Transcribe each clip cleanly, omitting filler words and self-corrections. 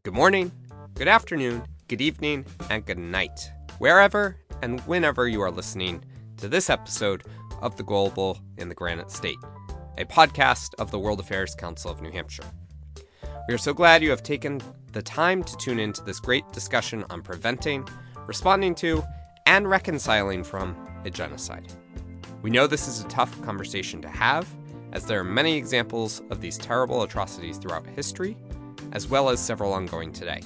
Good morning, good afternoon, good evening, and good night, wherever and whenever you are listening to this episode of The Global in the Granite State, a podcast of the World Affairs Council of New Hampshire. We are so glad you have taken the time to tune into this great discussion on preventing, responding to, and reconciling from a genocide. We know this is a tough conversation to have, as there are many examples of these terrible atrocities throughout history, as well as several ongoing today.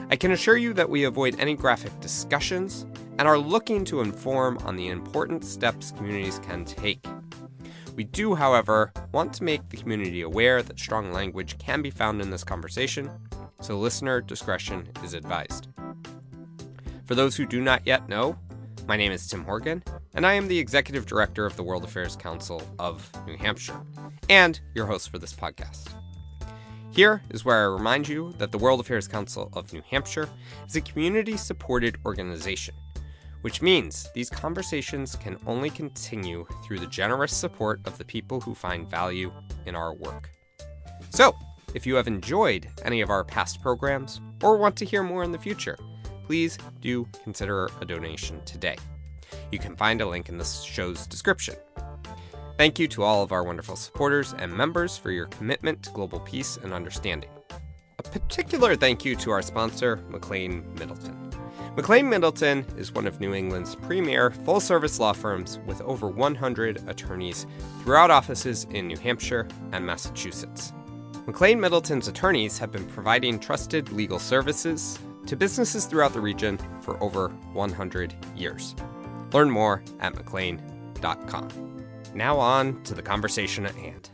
I can assure you that we avoid any graphic discussions and are looking to inform on the important steps communities can take. We do, however, want to make the community aware that strong language can be found in this conversation, so listener discretion is advised. For those who do not yet know, my name is Tim Horgan, and I am the Executive Director of the World Affairs Council of New Hampshire, and your host for this podcast. Here is where I remind you that the World Affairs Council of New Hampshire is a community-supported organization, which means these conversations can only continue through the generous support of the people who find value in our work. So, if you have enjoyed any of our past programs or want to hear more in the future, please do consider a donation today. You can find a link in this show's description. Thank you to all of our wonderful supporters and members for your commitment to global peace and understanding. A particular thank you to our sponsor, McLean Middleton. McLean Middleton is one of New England's premier full-service law firms with over 100 attorneys throughout offices in New Hampshire and Massachusetts. McLean Middleton's attorneys have been providing trusted legal services to businesses throughout the region for over 100 years. Learn more at mclean.com. Now on to the conversation at hand.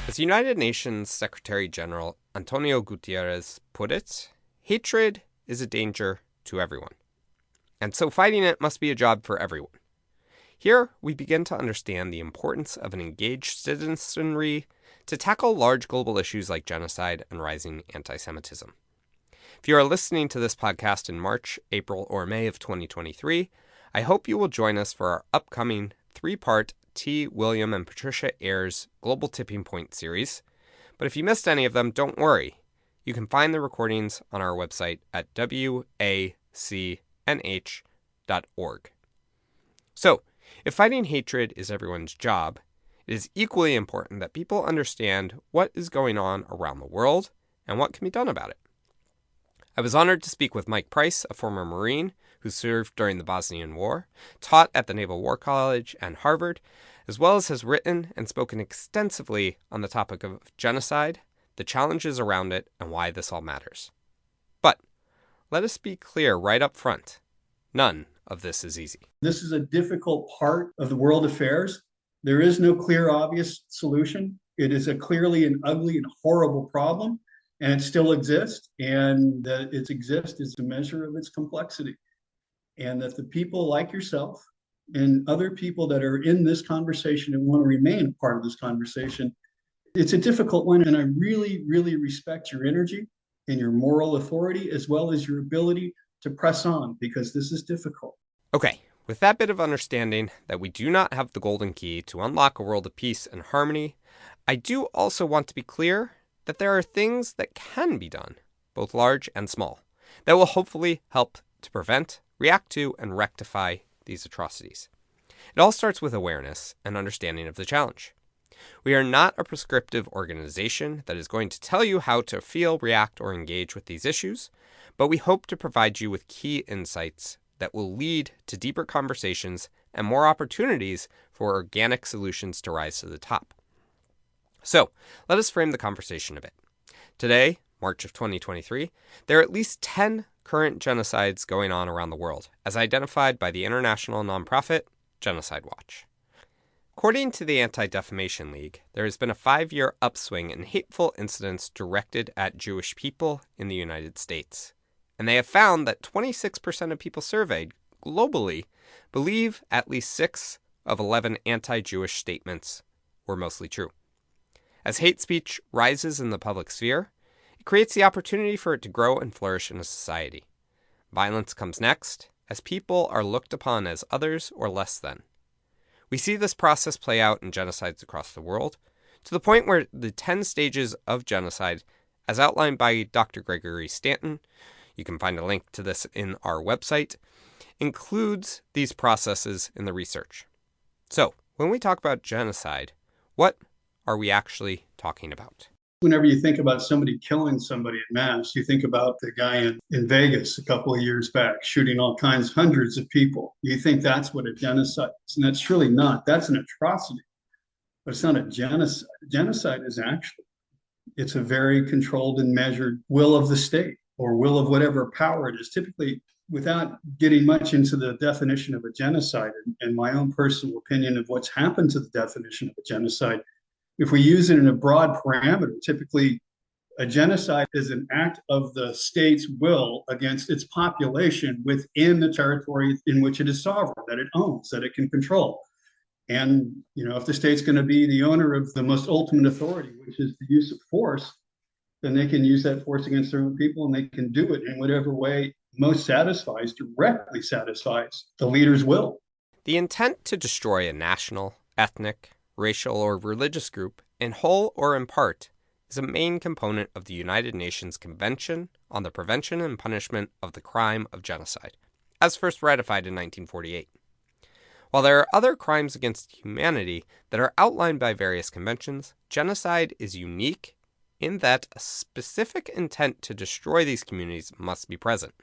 As United Nations Secretary General Antonio Guterres put it, hatred is a danger to everyone. And so fighting it must be a job for everyone. Here, we begin to understand the importance of an engaged citizenry to tackle large global issues like genocide and rising anti-Semitism. If you are listening to this podcast in March, April, or May of 2023, I hope you will join us for our upcoming 3-part T. William and Patricia Ayers Global Tipping Point series. But if you missed any of them, don't worry. You can find the recordings on our website at wacnh.org. So, if fighting hatred is everyone's job, it is equally important that people understand what is going on around the world and what can be done about it. I was honored to speak with Mike Price, a former Marine who served during the Bosnian War, taught at the Naval War College and Harvard, as well as has written and spoken extensively on the topic of genocide, the challenges around it, and why this all matters. But let us be clear right up front. None of this is easy. This is a difficult part of the world affairs. There is no clear, obvious solution. It is a clearly an ugly and horrible problem, and it still exists. And that it exists is a measure of its complexity. And that the people like yourself and other people that are in this conversation and want to remain part of this conversation, it's a difficult one. And I really, really respect your energy and your moral authority, as well as your ability to press on, because this is difficult. Okay, with that bit of understanding that we do not have the golden key to unlock a world of peace and harmony, I do also want to be clear that there are things that can be done, both large and small, that will hopefully help to prevent, react to, and rectify these atrocities. It all starts with awareness and understanding of the challenge. We are not a prescriptive organization that is going to tell you how to feel, react, or engage with these issues, but we hope to provide you with key insights that will lead to deeper conversations and more opportunities for organic solutions to rise to the top. So, let us frame the conversation a bit. Today, March of 2023, there are at least 10 current genocides going on around the world, as identified by the international nonprofit Genocide Watch. According to the Anti-Defamation League, there has been a 5-year upswing in hateful incidents directed at Jewish people in the United States. And they have found that 26% of people surveyed globally believe at least 6 of 11 anti-Jewish statements were mostly true. As hate speech rises in the public sphere, it creates the opportunity for it to grow and flourish in a society. Violence comes next, as people are looked upon as others or less than. We see this process play out in genocides across the world, to the point where the 10 stages of genocide, as outlined by Dr. Gregory Stanton, you can find a link to this in our website, includes these processes in the research. So, when we talk about genocide, what are we actually talking about? Whenever you think about somebody killing somebody in mass, you think about the guy in Vegas a couple of years back, shooting all kinds, hundreds of people. You think that's what a genocide is, and that's really not. That's an atrocity, but it's not a genocide. Genocide is actually, it's a very controlled and measured will of the state or will of whatever power it is. Typically, without getting much into the definition of a genocide and my own personal opinion of what's happened to the definition of a genocide, if we use it in a broad parameter, typically a genocide is an act of the state's will against its population within the territory in which it is sovereign, that it owns, that it can control. And, if the state's going to be the owner of the most ultimate authority, which is the use of force, then they can use that force against their own people, and they can do it in whatever way most directly satisfies the leader's will. The intent to destroy a national, ethnic, racial, or religious group, in whole or in part, is a main component of the United Nations Convention on the Prevention and Punishment of the Crime of Genocide, as first ratified in 1948. While there are other crimes against humanity that are outlined by various conventions, genocide is unique in that a specific intent to destroy these communities must be present.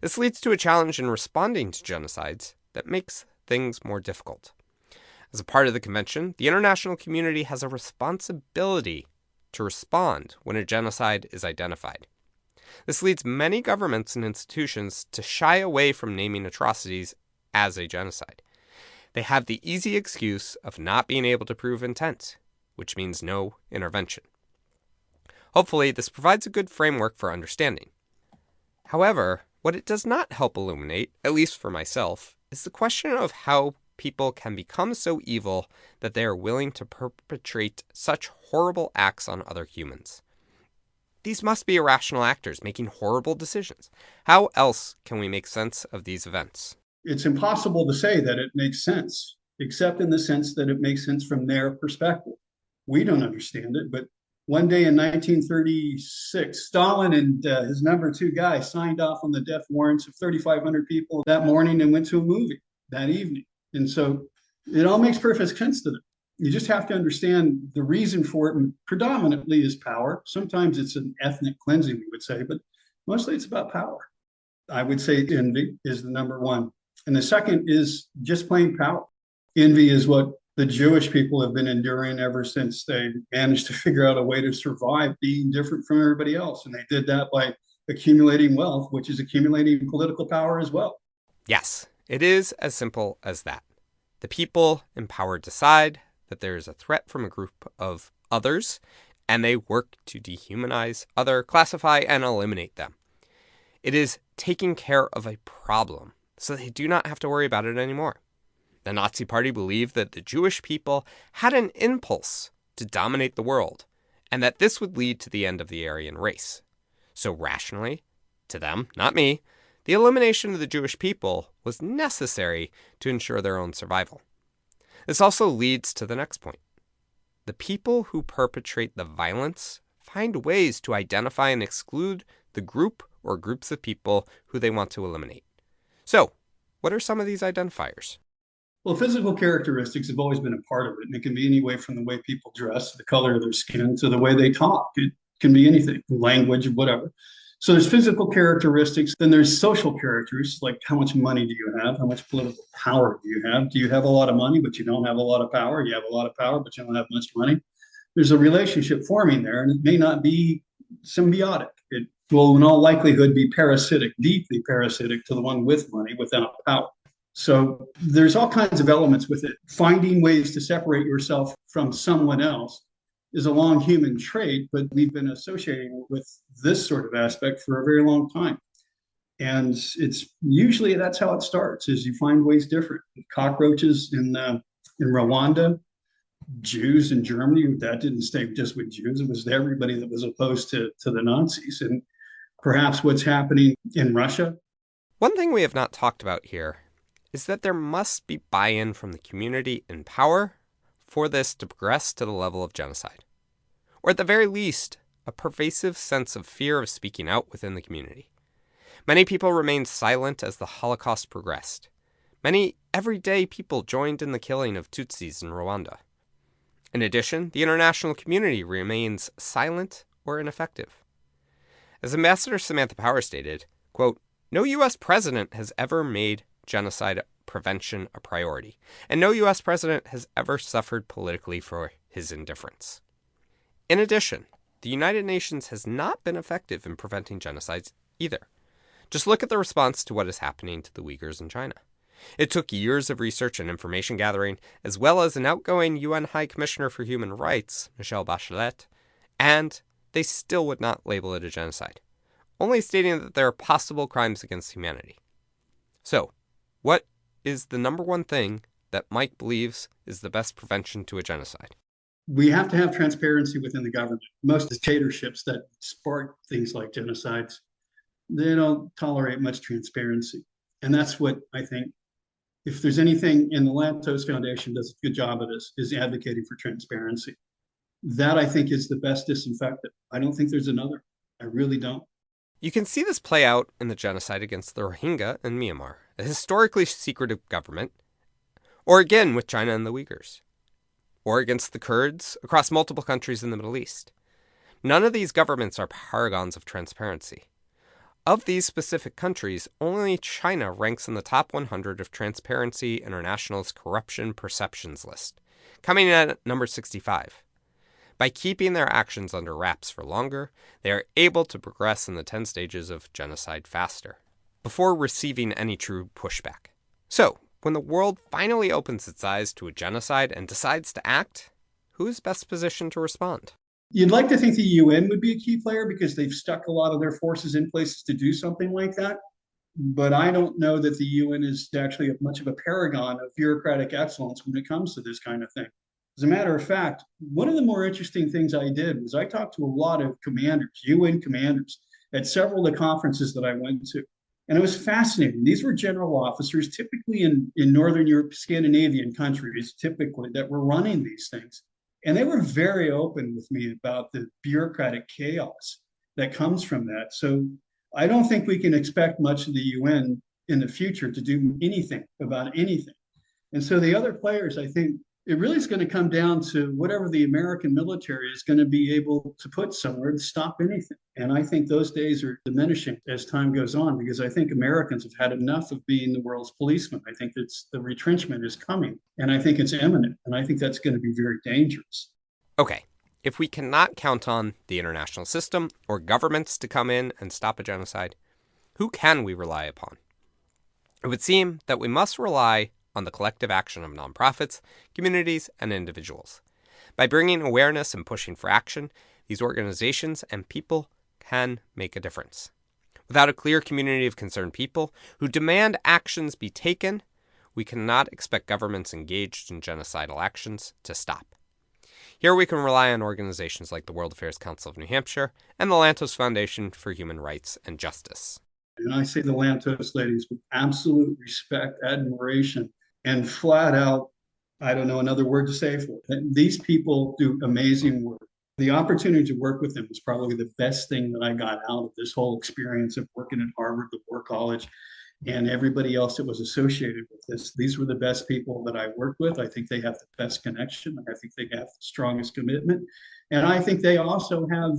This leads to a challenge in responding to genocides that makes things more difficult. As a part of the convention, the international community has a responsibility to respond when a genocide is identified. This leads many governments and institutions to shy away from naming atrocities as a genocide. They have the easy excuse of not being able to prove intent, which means no intervention. Hopefully, this provides a good framework for understanding. However, what it does not help illuminate, at least for myself, is the question of how people can become so evil that they are willing to perpetrate such horrible acts on other humans. These must be irrational actors making horrible decisions. How else can we make sense of these events? It's impossible to say that it makes sense, except in the sense that it makes sense from their perspective. We don't understand it, but one day in 1936, Stalin and his number 2 guy signed off on the death warrants of 3,500 people that morning and went to a movie that evening. And so it all makes perfect sense to them. You just have to understand the reason for it, and predominantly is power. Sometimes it's an ethnic cleansing, we would say, but mostly it's about power. I would say envy is the number one. And the second is just plain power. Envy is what the Jewish people have been enduring ever since they managed to figure out a way to survive being different from everybody else. And they did that by accumulating wealth, which is accumulating political power as well. Yes, it is as simple as that. The people in power decide that there is a threat from a group of others, and they work to dehumanize, classify, and eliminate them. It is taking care of a problem, so they do not have to worry about it anymore. The Nazi Party believed that the Jewish people had an impulse to dominate the world, and that this would lead to the end of the Aryan race. So rationally, to them, not me, the elimination of the Jewish people was necessary to ensure their own survival. This also leads to the next point. The people who perpetrate the violence find ways to identify and exclude the group or groups of people who they want to eliminate. So, what are some of these identifiers? Well, physical characteristics have always been a part of it. And it can be anywhere from the way people dress, the color of their skin, to the way they talk. It can be anything, language, whatever. So there's physical characteristics. Then there's social characteristics, like how much money do you have? How much political power do you have? Do you have a lot of money, but you don't have a lot of power? You have a lot of power, but you don't have much money. There's a relationship forming there, and it may not be symbiotic. It will in all likelihood be parasitic, deeply parasitic to the one with money without power. So there's all kinds of elements with it. Finding ways to separate yourself from someone else is a long human trait, but we've been associating with this sort of aspect for a very long time. And it's usually that's how it starts, is you find ways different. Cockroaches in Rwanda, Jews in Germany, that didn't stay just with Jews. It was everybody that was opposed to the Nazis. And perhaps what's happening in Russia. One thing we have not talked about here is that there must be buy-in from the community in power for this to progress to the level of genocide. Or at the very least, a pervasive sense of fear of speaking out within the community. Many people remained silent as the Holocaust progressed. Many everyday people joined in the killing of Tutsis in Rwanda. In addition, the international community remains silent or ineffective. As Ambassador Samantha Power stated, quote, "No U.S. president has ever made genocide prevention a priority, and no U.S. president has ever suffered politically for his indifference." In addition, the United Nations has not been effective in preventing genocides either. Just look at the response to what is happening to the Uyghurs in China. It took years of research and information gathering, as well as an outgoing UN High Commissioner for Human Rights, Michelle Bachelet, and they still would not label it a genocide, only stating that there are possible crimes against humanity. So, what is the number one thing that Mike believes is the best prevention to a genocide? We have to have transparency within the government. Most dictatorships that spark things like genocides, they don't tolerate much transparency. And that's what I think, if there's anything in the Lantos Foundation does a good job of this, is advocating for transparency. That I think is the best disinfectant. I don't think there's another. I really don't. You can see this play out in the genocide against the Rohingya in Myanmar, a historically secretive government, or again with China and the Uyghurs, or against the Kurds across multiple countries in the Middle East. None of these governments are paragons of transparency. Of these specific countries, only China ranks in the top 100 of Transparency International's Corruption Perceptions list, coming in at number 65. By keeping their actions under wraps for longer, they are able to progress in the 10 stages of genocide faster, before receiving any true pushback. So, when the world finally opens its eyes to a genocide and decides to act, who is best positioned to respond? You'd like to think the UN would be a key player because they've stuck a lot of their forces in places to do something like that. But I don't know that the UN is actually much of a paragon of bureaucratic excellence when it comes to this kind of thing. As a matter of fact, one of the more interesting things I did was I talked to a lot of commanders, UN commanders, at several of the conferences that I went to. And it was fascinating. These were general officers, typically in Northern Europe, Scandinavian countries, typically, that were running these things. And they were very open with me about the bureaucratic chaos that comes from that. So I don't think we can expect much of the UN in the future to do anything about anything. And so the other players, I think it really is going to come down to whatever the American military is going to be able to put somewhere to stop anything. And I think those days are diminishing as time goes on, because I think Americans have had enough of being the world's policemen. I think that's the retrenchment is coming, and I think it's imminent. And I think that's going to be very dangerous. Okay, if we cannot count on the international system or governments to come in and stop a genocide, who can we rely upon? It would seem that we must rely on the collective action of nonprofits, communities, and individuals. By bringing awareness and pushing for action, these organizations and people can make a difference. Without a clear community of concerned people who demand actions be taken, we cannot expect governments engaged in genocidal actions to stop. Here we can rely on organizations like the World Affairs Council of New Hampshire and the Lantos Foundation for Human Rights and Justice. And I say the Lantos ladies with absolute respect, admiration, and flat out, I don't know another word to say for it. These people do amazing work. The opportunity to work with them was probably the best thing that I got out of this whole experience of working at Harvard, the War College, and everybody else that was associated with this. These were the best people that I worked with. I think they have the best connection. I think they have the strongest commitment. And I think they also have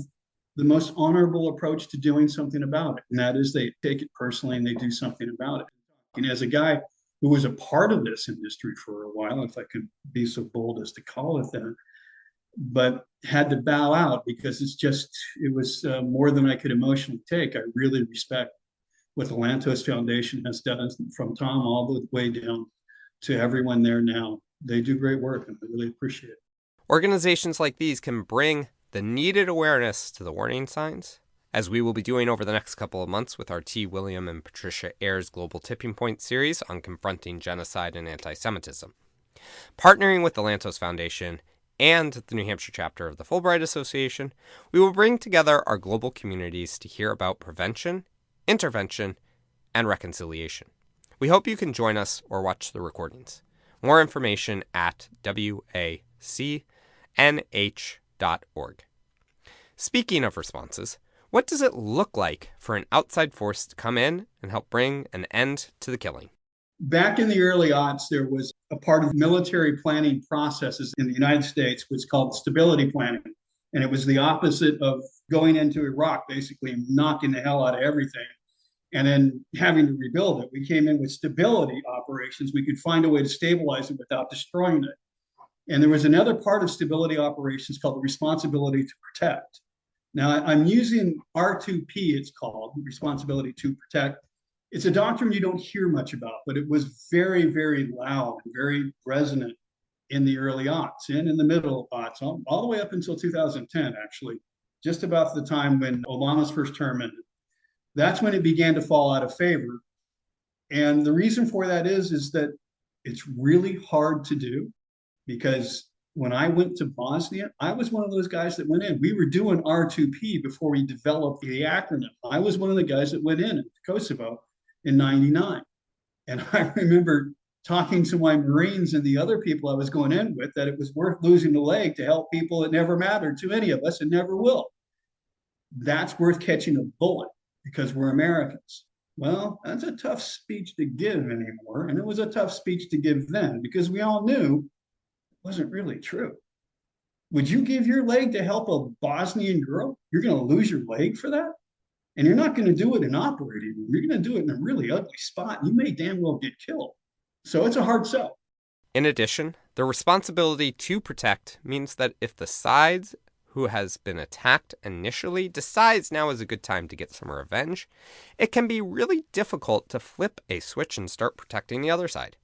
the most honorable approach to doing something about it. And that is they take it personally and they do something about it. And as a guy who was a part of this industry for a while, if I could be so bold as to call it that, but had to bow out because it was more than I could emotionally take. I really respect what the Lantos Foundation has done, from Tom all the way down to everyone there now. They do great work, and I really appreciate it. Organizations like these can bring the needed awareness to the warning signs, as we will be doing over the next couple of months with our T. William and Patricia Ayers Global Tipping Point series on confronting genocide and anti-Semitism. Partnering with the Lantos Foundation and the New Hampshire chapter of the Fulbright Association, we will bring together our global communities to hear about prevention, intervention, and reconciliation. We hope you can join us or watch the recordings. More information at wacnh.org. Speaking of responses, what does it look like for an outside force to come in and help bring an end to the killing? Back in the early aughts, there was a part of military planning processes in the United States was called stability planning. And it was the opposite of going into Iraq, basically knocking the hell out of everything and then having to rebuild it. We came in with stability operations. We could find a way to stabilize it without destroying it. And there was another part of stability operations called the responsibility to protect. Now, I'm using R2P, it's called, responsibility to protect. It's a doctrine you don't hear much about, but it was very, very loud and very resonant in the early aughts and in the middle aughts, all the way up until 2010, actually, just about the time when Obama's first term ended. That's when it began to fall out of favor. And the reason for that is that it's really hard to do, because when I went to Bosnia, I was one of those guys that went in. We were doing R2P before we developed the acronym. I was one of the guys that went in Kosovo in 99. And I remember talking to my Marines and the other people I was going in with that it was worth losing a leg to help people that never mattered to any of us and never will. That's worth catching a bullet because we're Americans. Well, that's a tough speech to give anymore. And it was a tough speech to give then because we all knew it wasn't really true. Would you give your leg to help a Bosnian girl? You're going to lose your leg for that? And you're not going to do it in operating room. You're going to do it in a really ugly spot. You may damn well get killed. So it's a hard sell. In addition, the responsibility to protect means that if the side who has been attacked initially decides now is a good time to get some revenge, it can be really difficult to flip a switch and start protecting the other side.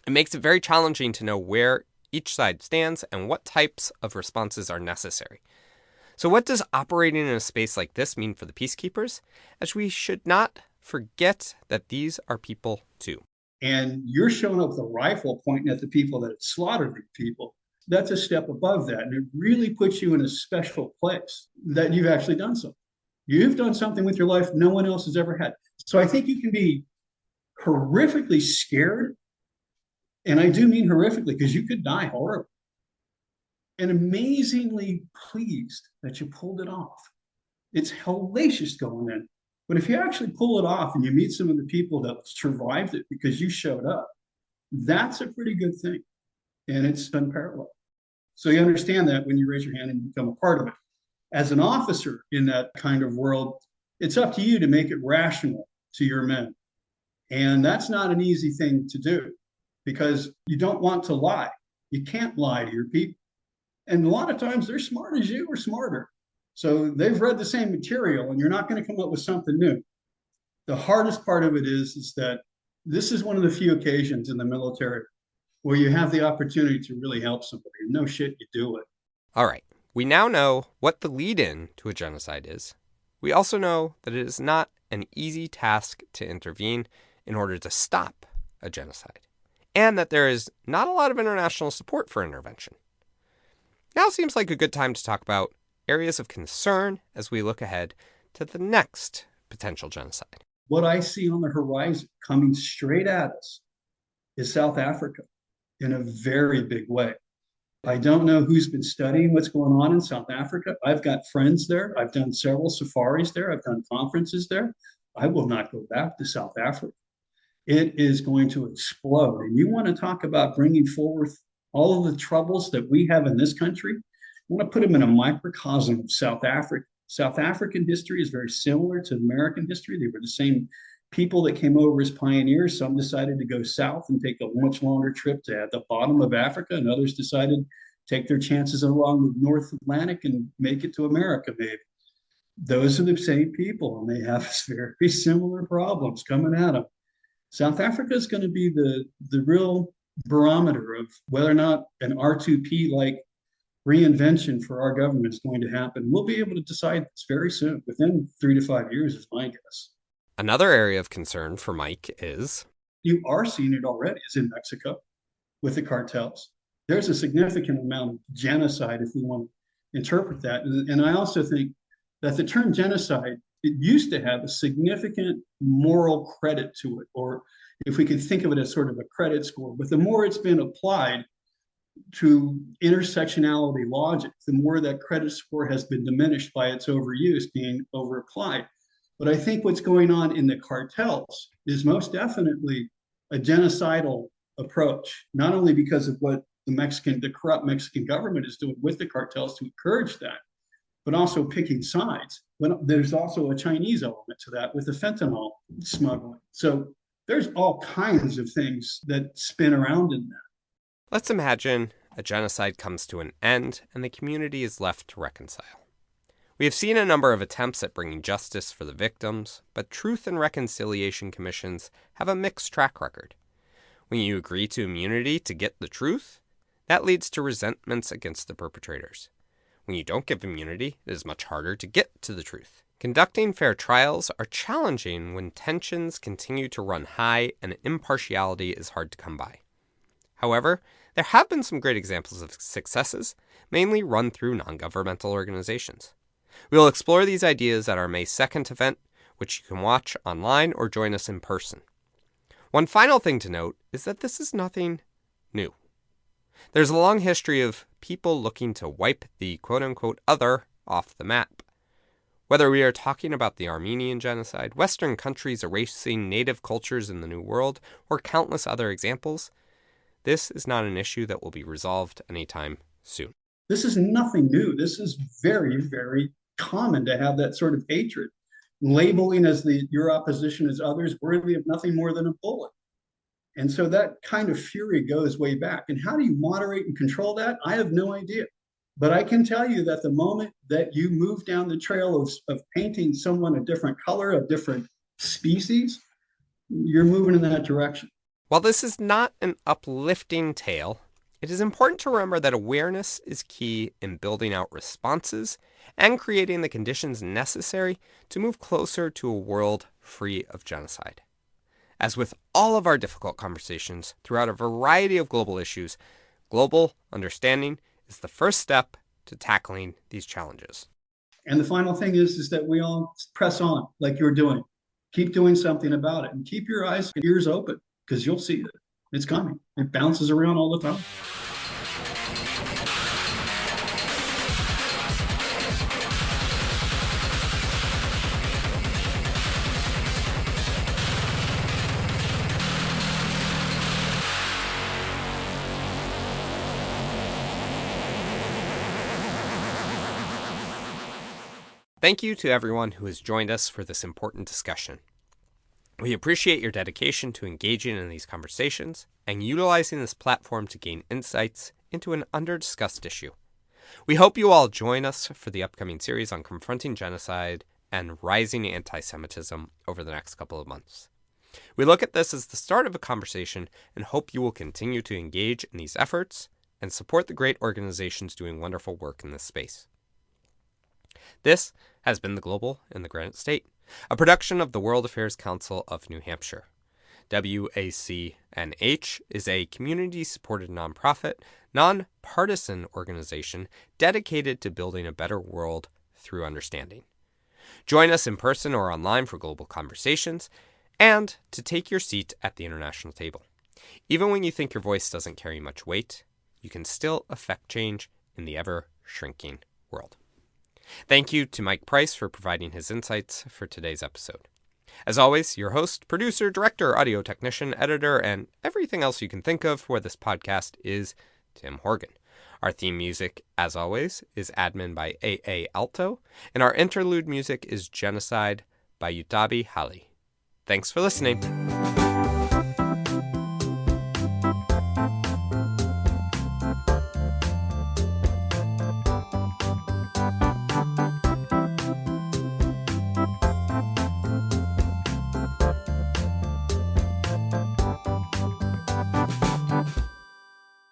It makes it very challenging to know where each side stands and what types of responses are necessary. So what does operating in a space like this mean for the peacekeepers? As we should not forget that these are people too. And you're showing up with a rifle pointing at the people that had slaughtered the people. That's a step above that. And it really puts you in a special place that you've actually done something. You've done something with your life no one else has ever had. So I think you can be horrifically scared. And I do mean horrifically because you could die horribly. And amazingly pleased that you pulled it off. It's hellacious going in. But if you actually pull it off and you meet some of the people that survived it because you showed up, that's a pretty good thing. And it's unparalleled. So you understand that when you raise your hand and become a part of it. As an officer in that kind of world, it's up to you to make it rational to your men. And that's not an easy thing to do because you don't want to lie. You can't lie to your people. And a lot of times they're smart as you or smarter. So they've read the same material and you're not going to come up with something new. The hardest part of it is that this is one of the few occasions in the military where you have the opportunity to really help somebody. No shit, you do it. All right. We now know what the lead-in to a genocide is. We also know that it is not an easy task to intervene in order to stop a genocide, and that there is not a lot of international support for intervention. Now seems like a good time to talk about areas of concern as we look ahead to the next potential genocide. What I see on the horizon coming straight at us is South Africa in a very big way. I don't know who's been studying what's going on in South Africa. I've got friends there. I've done several safaris there. I've done conferences there. I will not go back to South Africa. It is going to explode. And you want to talk about bringing forward all of the troubles that we have in this country? I want to put them in a microcosm of South Africa. South African history is very similar to American history. They were the same people that came over as pioneers. Some decided to go south and take a much longer trip to at the bottom of Africa, and others decided to take their chances along the North Atlantic and make it to America, maybe. Those are the same people, and they have very similar problems coming at them. South Africa is going to be the real barometer of whether or not an R2P like reinvention for our government is going to happen. We'll be able to decide this very soon, within 3 to 5 years, is my guess. Another area of concern for Mike is You are seeing it already, is in Mexico with the cartels. There's a significant amount of genocide, if we want to interpret that. And I also think that the term genocide, it used to have a significant moral credit to it, or if we could think of it as sort of a credit score. But the more it's been applied to intersectionality logic, the more that credit score has been diminished by its overuse, being overapplied. But I think what's going on in the cartels is most definitely a genocidal approach, not only because of what the corrupt Mexican government is doing with the cartels to encourage that, but also picking sides. But there's also a Chinese element to that with the fentanyl smuggling. So there's all kinds of things that spin around in that. let's imagine a genocide comes to an end and the community is left to reconcile. We have seen a number of attempts at bringing justice for the victims, but truth and reconciliation commissions have a mixed track record. When you agree to immunity to get the truth, that leads to resentments against the perpetrators. When you don't give immunity, it is much harder to get to the truth. Conducting fair trials are challenging when tensions continue to run high and impartiality is hard to come by. However, there have been some great examples of successes, mainly run through non-governmental organizations. We will explore these ideas at our May 2nd event, which you can watch online or join us in person. One final thing to note is that this is nothing new. There's a long history of people looking to wipe the quote-unquote other off the map. Whether we are talking about the Armenian genocide, Western countries erasing native cultures in the New World, or countless other examples, this is not an issue that will be resolved anytime soon. This is nothing new. This is very, very common to have that sort of hatred, labeling as your opposition as others worthy of nothing more than a bullet. And so that kind of fury goes way back. And how do you moderate and control that? I have no idea. But I can tell you that the moment that you move down the trail of painting someone a different color, a different species, you're moving in that direction. While this is not an uplifting tale, it is important to remember that awareness is key in building out responses and creating the conditions necessary to move closer to a world free of genocide. As with all of our difficult conversations throughout a variety of global issues, global understanding is the first step to tackling these challenges. And the final thing is that we all press on like you're doing. Keep doing something about it and keep your eyes and ears open, because you'll see it. It's coming. It bounces around all the time. Thank you to everyone who has joined us for this important discussion. We appreciate your dedication to engaging in these conversations and utilizing this platform to gain insights into an under-discussed issue. We hope you all join us for the upcoming series on confronting genocide and rising anti-Semitism over the next couple of months. We look at this as the start of a conversation and hope you will continue to engage in these efforts and support the great organizations doing wonderful work in this space. This has been The Global in the Granite State, a production of the World Affairs Council of New Hampshire. WACNH is a community-supported nonprofit, nonpartisan organization dedicated to building a better world through understanding. Join us in person or online for global conversations and to take your seat at the international table. Even when you think your voice doesn't carry much weight, you can still affect change in the ever-shrinking world. Thank you to Mike Price for providing his insights for today's episode. As always, your host, producer, director, audio technician, editor, and everything else you can think of for this podcast is Tim Horgan. Our theme music, as always, is Admin by A.A. Alto, and our interlude music is Genocide by Utabi Hali. Thanks for listening.